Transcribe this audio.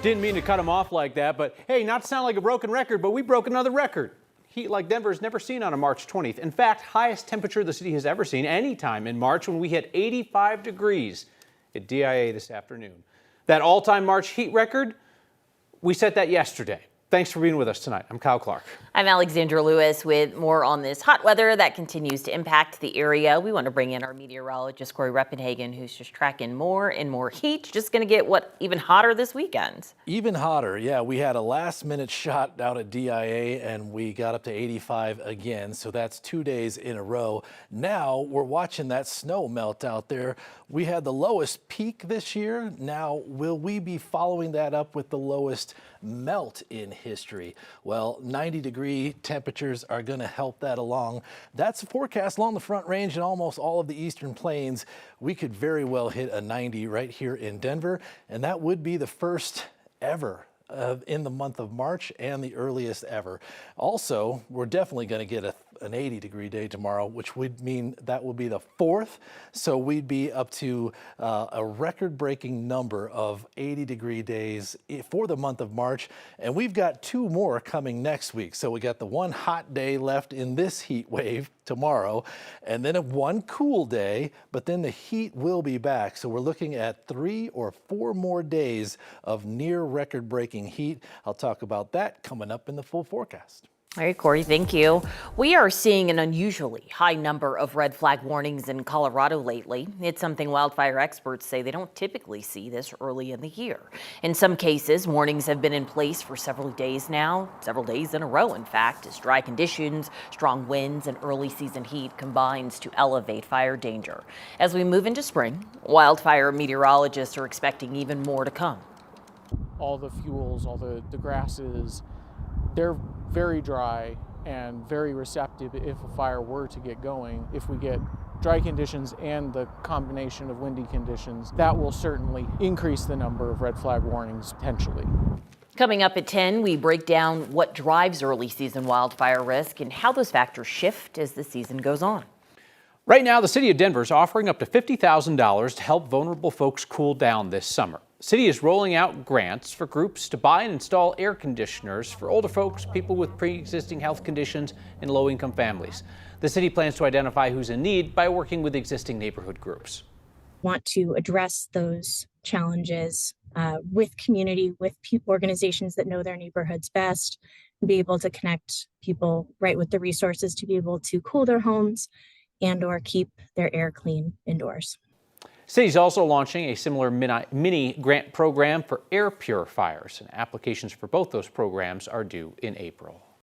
Didn't mean to cut him off like that, but hey, not to sound like a broken record, but we broke another record. Heat like Denver has never seen on a March 20th. In fact, highest temperature the city has ever seen any time in March when we hit 85 degrees at DIA this afternoon. That all-time March heat record, we set that yesterday. Thanks for being with us tonight. I'm Kyle Clark. I'm Alexandra Lewis with more on this hot weather that continues to impact the area. We want to bring in our meteorologist, Corey Reppenhagen, who's just tracking more and more heat. Just going to get even hotter this weekend. Even hotter, yeah. We had a last-minute shot down at DIA, and we got up to 85 again, so that's 2 days in a row. Now we're watching that snow melt out there. We had the lowest peak this year. Now, will we be following that up with the lowest melt in history? Well, 90-degree temperatures are going to help that along. That's a forecast along the Front Range and almost all of the eastern plains. We could very well hit a 90 right here in Denver, and that would be the first ever in the month of March and the earliest ever. Also, we're definitely going to get an 80-degree day tomorrow, which would mean that will be the fourth. So we'd be up to a record-breaking number of 80-degree days for the month of March. And we've got 2 more coming next week. So we got the one hot day left in this heat wave tomorrow, and then one cool day, but then the heat will be back. So we're looking at 3 or 4 more days of near record-breaking heat. I'll talk about that coming up in the full forecast. All right, Corey, thank you. We are seeing an unusually high number of red flag warnings in Colorado lately. It's something wildfire experts say they don't typically see this early in the year. In some cases, warnings have been in place for several days now, several days in a row, in fact, as dry conditions, strong winds, and early season heat combines to elevate fire danger. As we move into spring, wildfire meteorologists are expecting even more to come. All the fuels, all the grasses, they're very dry and very receptive if a fire were to get going. If we get dry conditions and the combination of windy conditions, that will certainly increase the number of red flag warnings potentially. Coming up at 10, we break down what drives early season wildfire risk and how those factors shift as the season goes on. Right now, the city of Denver is offering up to $50,000 to help vulnerable folks cool down this summer. The city is rolling out grants for groups to buy and install air conditioners for older folks, people with pre-existing health conditions, and low-income families. The city plans to identify who's in need by working with existing neighborhood groups. Want to address those challenges with community, with organizations that know their neighborhoods best, and be able to connect people right with the resources to be able to cool their homes and or keep their air clean indoors. City's also launching a similar mini grant program for air purifiers, and applications for both those programs are due in April.